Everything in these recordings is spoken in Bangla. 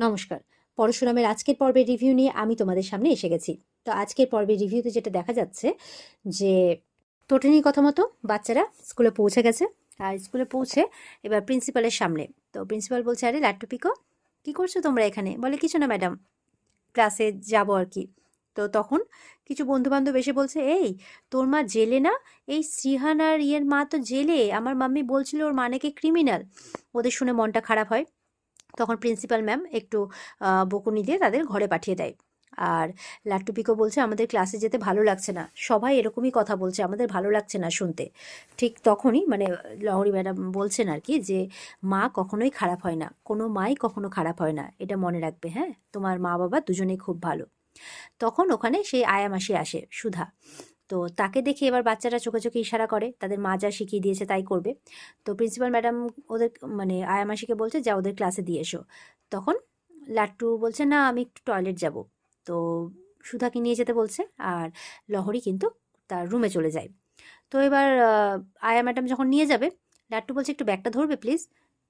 নমস্কার। পরশুরামের আজকের পর্বের রিভিউ নিয়ে আমি তোমাদের সামনে এসে গেছি। তো আজকের পর্বের রিভিউতে যেটা দেখা যাচ্ছে যে টোটেনির কথা মতো বাচ্চারা স্কুলে পৌঁছে গেছে। আর স্কুলে পৌঁছে এবার প্রিন্সিপালের সামনে। তো প্রিন্সিপাল বলছে, আরে লাট্টু পিকো, কী করছো তোমরা এখানে? বলে, কিছু না ম্যাডাম, ক্লাসে যাবো আর কি। তো তখন কিছু বন্ধুবান্ধব এসে বলছে, এই তোর মা জেলে না? এই শ্রীহান আর ইয়ের মা তো জেলে, আমার মাম্মি বলছিল ওর মা নাকি ক্রিমিনাল। ওদের শুনে মনটা খারাপ হয়। তখন প্রিন্সিপাল ম্যাম একটু বকুনি দিয়ে তাদের ঘরে পাঠিয়ে দেয়। আর লাট্টু পিকো বলছে, আমাদের ক্লাসে যেতে ভালো লাগছে না, সবাই এরকমই কথা বলছে, আমাদের ভালো লাগছে না শুনতে। ঠিক তখনই মানে লহরী ম্যাডাম বলছেন আর কি, যে মা কখনোই খারাপ হয় না, কোনো মাই কখনো খারাপ হয় না, এটা মনে রাখবে, হ্যাঁ, তোমার মা বাবা দুজনেই খুব ভালো। তখন ওখানে সেই আয়া মাসি আসে, সুধা। তো তাকে দেখে এবার বাচ্চারা চোখে চোখে ইশারা করে, তাদের মা যা শিখিয়ে দিয়েছে তাই করবে। তো প্রিন্সিপাল ম্যাডাম ওদের মানে আয়া মাসিকে বলছে, যা ওদের ক্লাসে দিয়ে এসো। তখন লাট্টু বলছে, না আমি একটু টয়লেট যাব। তো সুধাকে নিয়ে যেতে বলছে, আর লহরী কিন্তু তার রুমে চলে যায়। তো এবার আয়া ম্যাডাম যখন নিয়ে যাবে, লাট্টু বলছে, একটু ব্যাগটা ধরবে প্লিজ।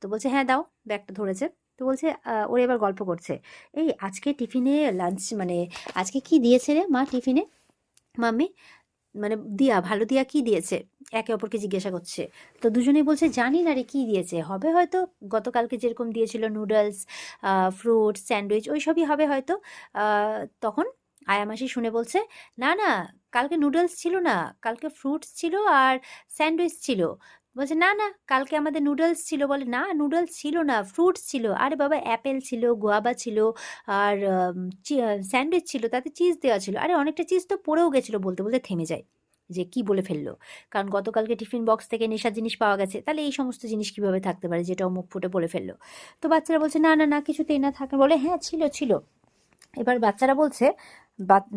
তো বলছে, হ্যাঁ দাও। ব্যাগটা ধরেছে। তো বলছে, ওরা এবার গল্প করছে, এই আজকে টিফিনে লাঞ্চ মানে আজকে কি দিয়েছে রে মা টিফিনে মাম্মি? মানে দিয়া, ভালো দিয়া কি দিয়েছে? একে অপরকে জিজ্ঞাসা করছে। তো দুজনেই বলছে, জানি না রে কি দিয়েছে, হবে হয়তো গতকালকে যেরকম দিয়েছিল নুডলস, ফ্রুটস, স্যান্ডউইচ, ওই সবই হবে হয়তো। তখন আয়ামাসি শুনে বলছে, না না, কালকে নুডলস ছিল না, কালকে ফ্রুটস ছিল আর স্যান্ডউইচ ছিল। বলছে, না না, কালকে আমাদের নুডলস ছিল। বলে, না নুডলস ছিল না, ফ্রুটস ছিল। আরে বাবা, অ্যাপেল ছিল, গোয়াবা ছিল, আর স্যান্ডউইচ ছিল, তাতে চিজ দেওয়া ছিল। আরে অনেকটা চিজ তো পড়েও গেছিলো। বলতে বলতে থেমে যায়, যে কি বলে ফেললো। কারণ গতকালকে টিফিন বক্স থেকে নেশার জিনিস পাওয়া গেছে, তাহলে এই সমস্ত জিনিস কিভাবে থাকতে পারে, যেটাও মুখ ফুটে বলে ফেললো। তো বাচ্চারা বলছে, না না না, কিছুতেই না থাকে। বলে, হ্যাঁ ছিল ছিল। এবার বাচ্চারা বলছে,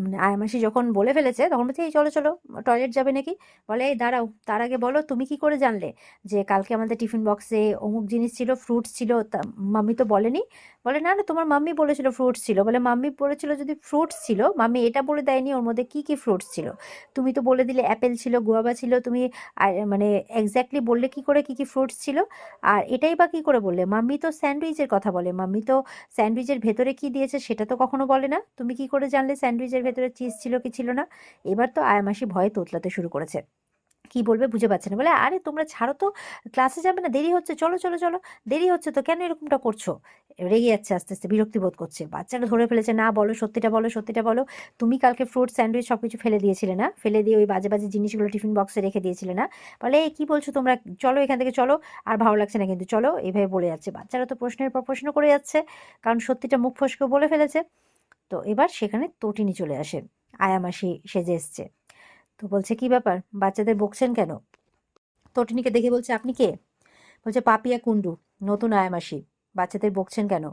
মানে আয়ামাসি যখন বলে ফেলেছে, তখন বলছে, এই চলো চলো, টয়লেট যাবে নাকি? বলে, এই দাঁড়াও, তার আগে বলো তুমি কি করে জানলে যে কালকে আমাদের টিফিন বক্সে অমুক জিনিস ছিল, ফ্রুটস ছিল? তা মাম্মি তো বলেনি। বলে, না না, তোমার মাম্মি বলেছিল ফ্রুটস ছিল। বলে, মাম্মি বলেছিল যদি ফ্রুটস ছিল, মাম্মি এটা বলে দেয়নি ওর মধ্যে কি কি ফ্রুটস ছিল? তুমি তো বলে দিলে অ্যাপেল ছিল, গোয়াবা ছিল, তুমি মানে এক্স্যাক্টলি বললে কি করে কি কি ফ্রুটস ছিল? আর এটাই বা কি করে বললে? মাম্মি তো স্যান্ডউইচের কথা বলে, মাম্মি তো স্যান্ডউইচের ভেতরে কি দিয়েছে সেটা তো কখনো বলে না, তুমি কি করে জানলে স্যান্ডউইচের ভেতরে চিজ ছিল কি ছিল না? এবার তো আয়ামাসি ভয়ে তোতলাতে শুরু করেছে, কি বলবে বুঝে পাচ্ছে না। বলে, আরে তোমরা ছাড়ো তো, ক্লাসে যাবে না, দেরি হচ্ছে, চলো চলো চলো, দেরি হচ্ছে তো, কেন এরকমটা করছো? রেগে যাচ্ছে, আস্তে আস্তে বিরক্তি বোধ করছে। বাচ্চারা ধরে ফেলেছে, না বলো, সত্যিটা বলো, সত্যিটা বলো। তুমি কালকে ফ্রুট, স্যান্ডউইচ সবকিছু ফেলে দিয়েছিলে না? ফেলে দিয়ে ওই বাজে বাজে জিনিসগুলো টিফিন বক্সে রেখে দিয়েছিলে না? বলে, এই কি বলছো তোমরা, চলো এখান থেকে চলো, আর ভালো লাগছে না কিন্তু, চলো। এইভাবে বলে যাচ্ছে। বাচ্চারা তো প্রশ্নের পর প্রশ্ন করে যাচ্ছে, কারণ সত্যিটা মুখ ফসকে বলে ফেলেছে। তো এবার সেখানে তটিনী চলে আসে, আয়ামাসি সেজে এসছে। তো বলছে, কি ব্যাপার, বাচ্চাদের বকছেন কেন? তটিনীকে দেখে বলছে, আপনি কে? বলছে, পাপিয়া কুন্ডু, নতুন আয়ামাসি। বাচ্চাদের বকছেন কেন?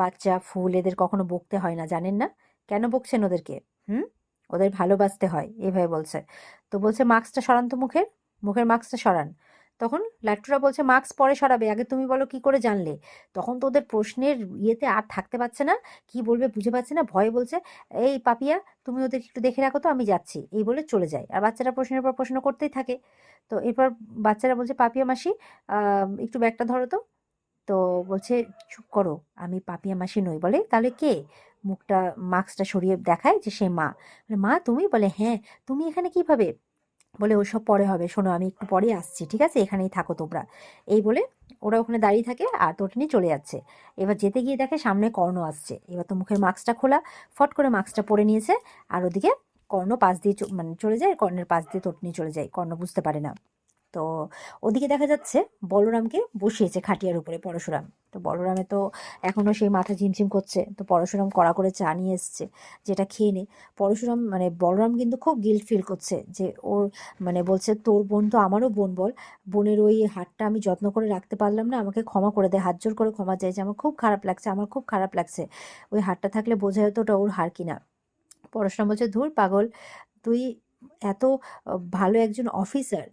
বাচ্চা ফুল, এদের কখনো বকতে হয় না, জানেন না? কেন বকছেন ওদেরকে? হুম, ওদের ভালোবাসতে হয়, এভাবে বলছে। তো বলছে, মাস্কটা সরান তো, মুখের মুখের মাস্কটা সরান। তখন লাট্টুরা বলছে, মাস্ক পরে সরাবে, আগে তুমি বলো কি করে জানলে? তখন তো ওদের প্রশ্নের ইয়েতে আর থাকতে পারছে না, কি বলবে বুঝে পাচ্ছে না, ভয়ে বলছে, এই পাপিয়া, তুমি ওদের একটু দেখে রাখো তো, আমি যাচ্ছি, এই বলে চলে যায়। আর বাচ্চারা প্রশ্নের পর প্রশ্ন করতেই থাকে। তো এরপর বাচ্চারা বলছে, পাপিয়া মাসি, একটু ব্যাগটা ধরো তো। তো বলছে, চুপ করো, আমি পাপিয়া মাসি নই। বলে, তাহলে কে? মুখটা, মাস্কটা সরিয়ে দেখায় যে সে মা। বলে, মা তুমি? বলে, হ্যাঁ। তুমি এখানে কিভাবে? বলে, ওসব পরে হবে, শোনো আমি একটু পরে আসছি, ঠিক আছে, এখানেই থাকো তোমরা। এই বলে ওরা ওখানে দাঁড়িয়ে থাকে, আর তটিনী চলে যাচ্ছে। এবার যেতে গিয়ে দেখে সামনে কর্ণ আসছে। এবার তো মুখের মাস্কটা খোলা, ফট করে মাস্কটা পরে নিয়েছে। আর ওদিকে কর্ণ পাশ দিয়ে মানে চলে যায়, কর্ণের পাশ দিয়ে তটিনী চলে যায়, কর্ণ বুঝতে পারে না। তো ওদিকে দেখা যাচ্ছে বলরামকে বসিয়েছে খাটিয়ার উপরে পরশুরাম। তো বলরামে তো এখনো সেই মাথা ঝিমঝিম করছে। তো পরশুরাম কড়া করে চা নিয়ে এসছে, যেটা খেয়ে নে। পরশুরাম মানে বলরাম কিন্তু খুব গিল্ট ফিল করছে, যে ওর মানে বলছে, তোর বোন তো আমারও বোন, বল, বোনের ওই হারটা আমি যত্ন করে রাখতে পারলাম না, আমাকে ক্ষমা করে দে, হাত জোর করে ক্ষমা চাইছে, আমার খুব খারাপ লাগছে, আমার খুব খারাপ লাগছে। ওই হারটা থাকলে বোঝা যেত ওটা ওর হার কিনা। পরশুরাম বলছে, ধুর পাগল, তুই এত ভালো একজন অফিসার,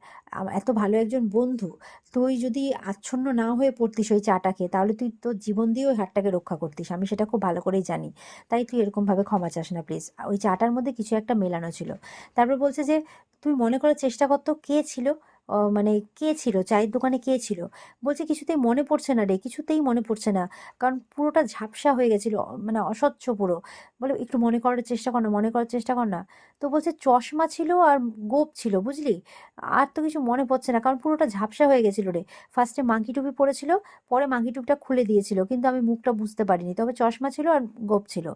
এত ভালো একজন বন্ধু, তুই যদি আচ্ছন্ন না হয়ে পড়তিস ওই চাটা খেয়ে, তাহলে তুই তোর জীবন দিয়ে ওই হাটটাকে রক্ষা করতিস, আমি সেটা খুব ভালো করেই জানি। তাই তুই এরকমভাবে ক্ষমা চাস না প্লিজ। ওই চাটার মধ্যে কিছু একটা মেলানো ছিল। তারপর বলছে যে, তুই মনে করার চেষ্টা কর তো কে ছিল। মানে কে ছিল, চায়ের দোকানে কে ছিল? বলছে কিছুতেই মনে পড়ছে না রে, কিছুতেই মনে পড়ছে না, কারণ পুরোটা ঝাপসা হয়ে গেছিল, মানে অস্বচ্ছ পুরো। বলে একটু মনে করার চেষ্টা কর না, মনে করার চেষ্টা কর না। তো বলছে চশমা ছিল আর গোপ ছিল, বুঝলি? আর তো কিছু মনে পড়ছে না, কারণ পুরোটা ঝাপসা হয়ে গেছিল রে। ফার্স্টে মাংকি টুপি পরেছিল, পরে মাংকি টুপিটা খুলে দিয়েছিল, কিন্তু আমি মুখটা বুঝতে পারিনি, তবে চশমা ছিল আর গোপ ছিল।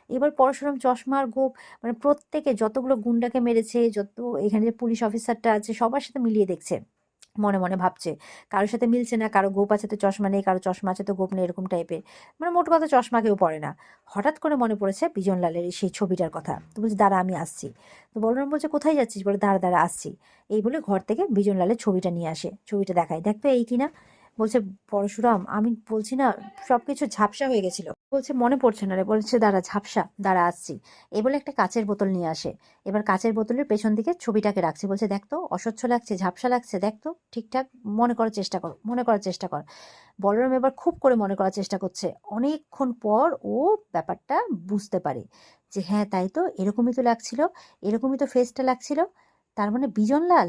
এবার পরশুরাম চশমা আর গোপ, মানে প্রত্যেকে যতগুলো গুন্ডাকে মেরেছে, যত এখানে যে পুলিশ অফিসারটা আছে সবার সাথে মিলিয়ে দেখছে, মনে মনে ভাবছে কারোর সাথে মিলছে না, কারো গোপ আছে তো চশমা নেই, কারো চশমা আছে তো গোপ নেই, এরকম টাইপের। মানে মোট কথা চশমা কেউ পড়ে না। হঠাৎ করে মনে পড়েছে বিজনলালের সেই ছবিটার কথা, তো বলছে দাঁড়া আমি আসছি। তো বলরাম বলছে কোথায় যাচ্ছিস? বলে দাঁড়া দাঁড়া আসছি। এই বলে ঘর থেকে বিজনলালের ছবিটা নিয়ে আসে, ছবিটা দেখায়, দেখ তো এই কিনা। বলছে পরশুরাম আমি বলছি না, সবকিছু ঝাপসা হয়ে গেছিল। বলছে মনে পড়ছে না রে। বলছে দাঁড়া, ঝাপসা, দাঁড়া আসছি। এই বলে একটা কাচের বোতল নিয়ে আসে। এবার কাচের বোতলের পেছন দিকে ছবিটাকে রাখছে, বলছে দেখ তো অস্বচ্ছ লাগছে, ঝাপসা লাগছে, দেখ তো ঠিকঠাক মনে করার চেষ্টা কর, মনে করার চেষ্টা কর। বলরাম এবার খুব করে মনে করার চেষ্টা করছে, অনেকক্ষণ পর ও ব্যাপারটা বুঝতে পারে যে হ্যাঁ তাই তো, এরকমই তো লাগছিল, এরকমই তো ফেসটা লাগছিল। তার মানে বিজনলাল।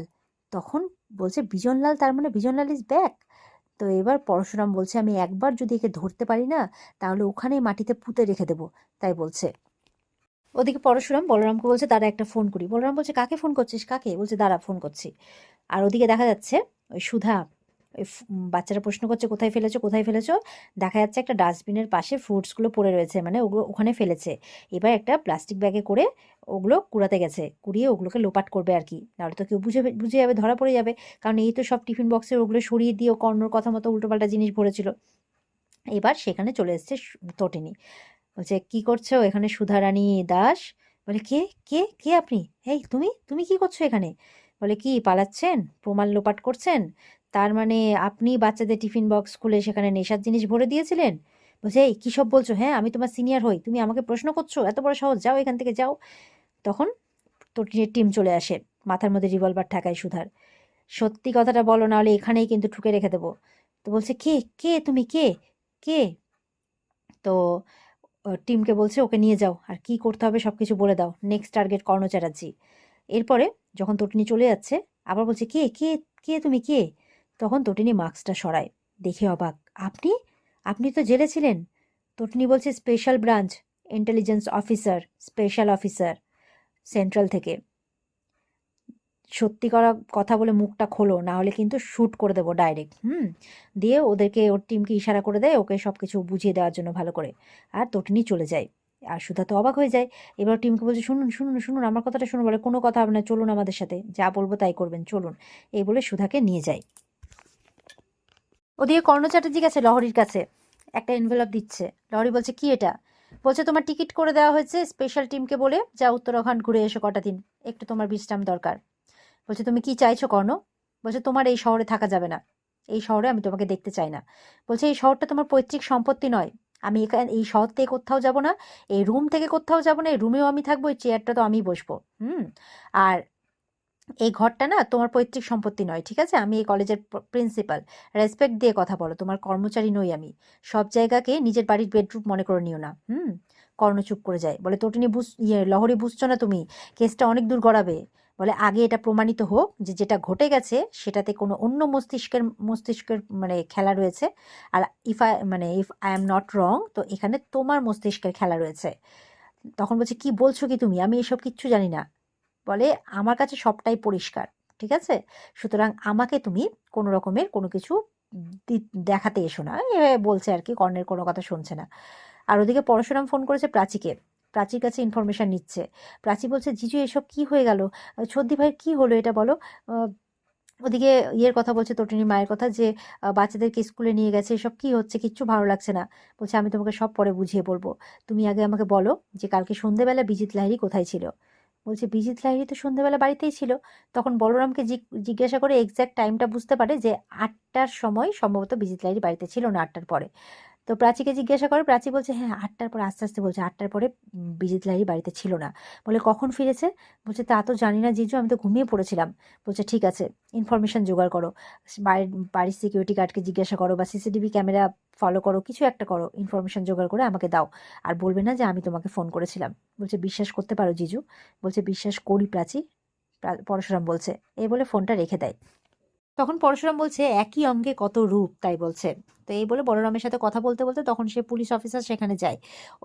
তখন বলছে বিজনলাল, তার মানে বিজনলাল ইজ ব্যাক। তো এবার পরশুরাম বলছে আমি একবার যদি একে ধরতে পারি না, তাহলে ওখানেই মাটিতে পুঁতে রেখে দেবো, তাই বলছে। ওদিকে পরশুরাম বলরামকে বলছে দাঁড়া একটা ফোন করি। বলরাম বলছে কাকে ফোন করছিস, কাকে? বলছে দাঁড়া ফোন করছি। আর ওদিকে দেখা যাচ্ছে ওই সুধা, বাচ্চারা প্রশ্ন করছে কোথায় ফেলেছো, কোথায় ফেলেছো। দেখা যাচ্ছে একটা ডাস্টবিনের পাশে ফ্রুটসগুলো পড়ে রয়েছে, মানে ওগুলো ওখানে ফেলেছে। এবার একটা প্লাস্টিক ব্যাগে করে ওগুলো কুড়াতে গেছে, কুড়িয়ে ওগুলোকে লোপাট করবে আর কি, নাহলে তো কেউ বুঝে বুঝে যাবে, ধরা পড়ে যাবে। কারণ এই তো সব টিফিন বক্সে ওগুলো সরিয়ে দিয়ে ও কর্ণর কথা মতো উল্টোপাল্টা জিনিস ভরেছিল। এবার সেখানে চলে এসছে তটিনী। বলছে কি করছো এখানে সুধারানী দাস? বলে কে, কে কে আপনি? এই তুমি, তুমি কি করছো এখানে? বলে কি পালাচ্ছেন, প্রমাণ লোপাট করছেন? তার মানে আপনি বাচ্চাদের টিফিন বক্স খুলে সেখানে নেশার জিনিস ভরে দিয়েছিলেন? বলছে এই কী সব বলছো? হ্যাঁ আমি তোমার সিনিয়র হই, তুমি আমাকে প্রশ্ন করছো? এত বড় সাহস, যাও এখান থেকে যাও। তখন তটিনের টিম চলে আসে, মাথার মধ্যে রিভলভার ঠাকায় সুধার। সত্যি কথাটা বলো, না হলে এখানেই কিন্তু ঠুকে রেখে দেবো। তো বলছে কে, কে তুমি, কে, কে? তো টিমকে বলছে ওকে নিয়ে যাও, আর কি করতে হবে সব কিছু বলে দাও, নেক্সট টার্গেট কর্ণ চ্যাটার্জি। এরপরে যখন তটিনী চলে যাচ্ছে, আবার বলছে কে, কে, কে তুমি, কে? তখন তটিনী মাস্কটা সরায়, দেখে অবাক, আপনি, আপনি তো জেলে ছিলেন। তটিনী বলছে special branch intelligence officer, special officer, central থেকে। সত্যি করা কথা বলে মুখটা খোলো, না হলে কিন্তু শ্যুট করে দেবো ডাইরেক্ট। দিয়ে ওদেরকে, ওর টিমকে ইশারা করে দেয় ওকে সব কিছু বুঝিয়ে দেওয়ার জন্য ভালো করে। আর তটিনী চলে যায়। আর সুধা তো অবাক হয়ে যায়। এবার টিমকে বলছে শুনুন শুনুন শুনুন, আমার কথাটা শুনুন। বলে কোনো কথা হবে না, চলুন আমাদের সাথে, যা বলবো তাই করবেন, চলুন। এই বলে সুধাকে নিয়ে যায়। ওদিকে কর্ণ চ্যাটার্জি গেছে লহরীর কাছে, একটা এনভেলপ দিচ্ছে। লহরী বলছে কি এটা? বলছে তোমার টিকিট করে দেওয়া হয়েছে, স্পেশাল টিমকে বলে যা উত্তরাখণ্ড ঘুরে এসো কটা দিন, একটু তোমার বিশ্রাম দরকার। বলছে তুমি কি চাইছো কর্ণ? বলছে তোমার এই শহরে থাকা যাবে না, এই শহরে আমি তোমাকে দেখতে চাই না। বলছে এই শহরটা তোমার পৈতৃক সম্পত্তি নয়, আমি এখানে এই শহর থেকে কোথাও যাব না, এই রুম থেকে কোথাও যাব না, এই রুমেও আমি থাকবো, এই চেয়ারটা তো আমিই বসবো। আর এই ঘরটা না তোমার পৈতৃক সম্পত্তি নয়, ঠিক আছে? আমি এই কলেজের প্রিন্সিপাল, রেসপেক্ট দিয়ে কথা বলো, তোমার কর্মচারী নই আমি। সব জায়গাকে নিজের বাড়ির বেডরুম মনে করে নিও না। কর্ণ চুপ করে যায়। বলে তটিনী লহরী বুঝছো না তুমি, কেসটা অনেক দূর গড়াবে। বলে আগে এটা প্রমাণিত হোক যে যেটা ঘটে গেছে সেটাতে কোনো অন্য মস্তিষ্কের মানে খেলা রয়েছে। আর if I am not wrong, তো এখানে তোমার মস্তিষ্কের খেলা রয়েছে। তখন বলছে কি বলছো কি তুমি, আমি এসব কিচ্ছু জানি না। বলে আমার কাছে সবটাই পরিষ্কার, ঠিক আছে? সুতরাং আমাকে তুমি কোনো রকমের কোনো কিছু দেখাতে এসো না, এভাবে বলছে আর কি। কর্ণের কোনো কথা শুনছে না। আর ওদিকে পরশুরাম ফোন করেছে প্রাচীকে, প্রাচীর কাছে ইনফরমেশন নিচ্ছে। প্রাচী বলছে জিজু এসব কি হয়ে গেল, সর্দি ভাইয়ের কি হলো এটা বলো। আহ, ওদিকে ইয়ের কথা বলছে, তটিনীর মায়ের কথা, যে বাচ্চাদেরকে স্কুলে নিয়ে গেছে, এসব কি হচ্ছে, কিচ্ছু ভালো লাগছে না। বলছে আমি তোমাকে সব পরে বুঝিয়ে বলবো, তুমি আগে আমাকে বলো যে কালকে সন্ধেবেলা বিজিত লাহিড়ী কোথায় ছিল। বলছে বিজিত লাহিড়ী তো সন্ধেবেলা বাড়িতেই ছিল। তখন বলরামকে জিজ্ঞাসা করে এক্স্যাক্ট টাইমটা বুঝতে পারে যে 8টার সময় সম্ভবত বিজিত লাহিড়ী বাড়িতে ছিল না, 8টার পরে। তো প্রাচীকে জিজ্ঞাসা করে, প্রাচী বলছে হ্যাঁ 8টার পরে, আস্তে আস্তে বলছে 8টার পরে বিজিত লাহিড়ী বাড়িতে ছিল না। বলে কখন ফিরেছে? বলছে তা তো জানি না জিজু, আমি তো ঘুমিয়ে পড়েছিলাম। বলছে ঠিক আছে, ইনফরমেশন জোগাড় করো, বাড়ির সিকিউরিটি গার্ডকে জিজ্ঞাসা করো বা সিসিটিভি ক্যামেরা ফলো করো, কিছু একটা করো, ইনফরমেশন জোগাড় করে আমাকে দাও। আর বলবে না যে আমি তোমাকে ফোন করেছিলাম। বলছে বিশ্বাস করতে পারো জিজু। বলছে বিশ্বাস করি প্রাচী, পরশুরাম বলছে। এই বলে ফোনটা রেখে দেয়। তখন পরশুরাম বলছে একই অঙ্গে কত রূপ, তাই বলছে। তো এই বলে বলরামের সাথে কথা বলতে বলতে তখন সে পুলিশ অফিসার সেখানে যায়।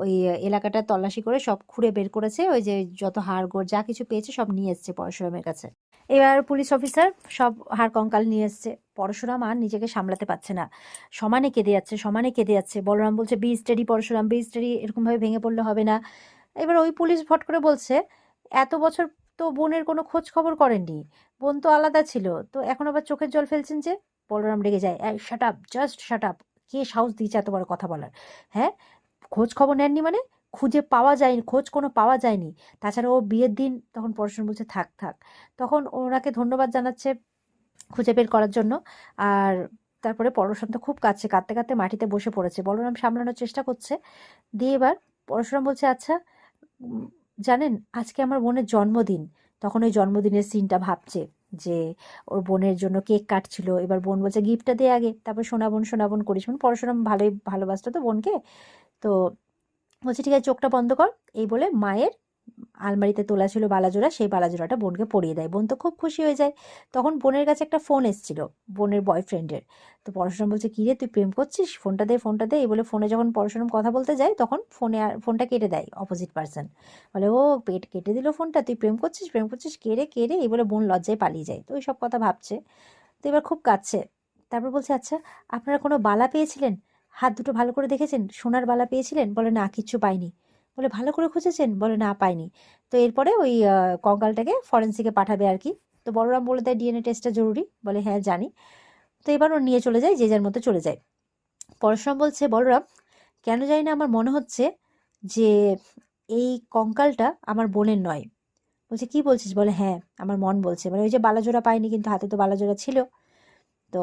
ওই এলাকাটা তল্লাশি করে সব খুঁড়ে বের করেছে, ওই যে যত হাড়গোড় যা কিছু পেয়েছে সব নিয়ে এসছে পরশুরামের কাছে। এবার পুলিশ অফিসার সব হাড় কঙ্কাল নিয়ে এসছে। পরশুরাম আর নিজেকে সামলাতে পারছে না, সমানে কেঁদে যাচ্ছে, সমানে কেঁদে যাচ্ছে। বলরাম বলছে be steady Parshuram, be steady, এরকম ভাবে ভেঙে পড়লে হবে না। এবার ওই পুলিশ ফট করে বলছে এত বছর তো বোনের কোনো খোঁজ খবর করেননি, বোন তো আলাদা ছিল, তো এখন আবার চোখের জল ফেলছেন যে। বলরাম রেগে যায়, shut up, just shut up, কে সাহস দিয়েছে এত বড় কথা বলার? হ্যাঁ, খোঁজ খবর নেননি মানে? খুঁজে পাওয়া যায়নি, খোঁজ কোনো পাওয়া যায়নি। তাছাড়া ও বিয়ের দিন, তখন পরশুরাম বলছে থাক থাক। তখন ওনাকে ধন্যবাদ জানাচ্ছে খুঁজে বের করার জন্য। আর তারপরে পরশুরাম তো খুব কাঁদছে, কাঁদতে কাঁদতে মাটিতে বসে পড়েছে। বলরাম সামলানোর চেষ্টা করছে। দিয়ে এবার পরশুরাম বলছে আচ্ছা, উম, জানেন আজকে আমার বোনের জন্মদিন। তখন ওই জন্মদিনের সিনটা ভাবছে যে ওর বোনের জন্য কেক কাটছিল। এবার বোন বলছে গিফটটা দে আগে, তারপর শোনাবোন শোনাবোন করিস। মানে পরশুরাম ভালোই ভালোবাসতো তো বোনকে। তো বলছে ঠিক আছে চোখটা বন্ধ কর। এই বলে মায়ের আলমারিতে তোলা ছিল বালাজোড়া, সেই বালাজোড়াটা বোনকে পরিয়ে দেয়। বোন তো খুব খুশি হয়ে যায়। তখন বোনের কাছে একটা ফোন এসেছিল, বোনের বয়ফ্রেন্ডের। তো পরশুরাম বলছে কি রে তুই প্রেম করছিস, ফোনটা দে ফোনটা দে। এই বলে ফোনে যখন পরশুরাম কথা বলতে যায় তখন ফোনটা কেটে দেয় অপোজিট পার্সন। বলে ও পেট কেটে দিল ফোনটা, তুই প্রেম করছিস, প্রেম করছিস, কে রে কে রে? এই বলে বোন লজ্জায় পালিয়ে যায়। তো ওই সব কথা ভাবছে। তো এবার খুব কাঁদছে। তারপর বলছে আচ্ছা, আপনারা কোনো বালা পেয়েছিলেন? হাত দুটো ভালো করে দেখেছেন, সোনার বালা পেয়েছিলেন? বলে না, কিচ্ছু পাইনি। বলে ভালো করে খুঁজেছেন? বলে না, পাইনি। তো এরপরে ওই কঙ্কালটাকে ফরেন্সিকে পাঠাবে আর কি। তো বলরাম বলে দেয় ডিএনএ টেস্টটা জরুরি। বলে হ্যাঁ জানি। তো এবার ও নিয়ে চলে যায়, যে যার মতো চলে যায়। পরশুরাম বলছে বলরাম, কেন জানি না আমার মনে হচ্ছে যে এই কঙ্কালটা আমার বোনের নয়। বলছে কি বলছিস? বলে হ্যাঁ, আমার মন বলছে। মানে ওই যে বালাজোড়া পাইনি, কিন্তু হাতে তো বালাজোড়া ছিল। তো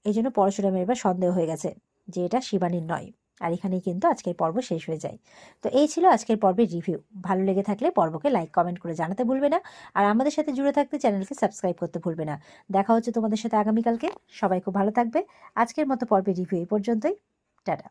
এই জন্য পরশুরামের এবার সন্দেহ হয়ে গেছে যে এটা শিবানীর নয়। আর এখানেই কিন্তু আজকের পর্ব শেষ হয়ে যায়। তো এই ছিল আজকের পর্বের রিভিউ। ভালো লেগে থাকলে পর্বকে লাইক কমেন্ট করে জানাতে ভুলবে না। আর আমাদের সাথে জুড়ে থাকতে চ্যানেলকে সাবস্ক্রাইব করতে ভুলবে না। দেখা হচ্ছে তোমাদের সাথে আগামীকালকে। সবাই খুব ভালো থাকবে। আজকের মতো পর্বের রিভিউ এই পর্যন্তই। টাটা।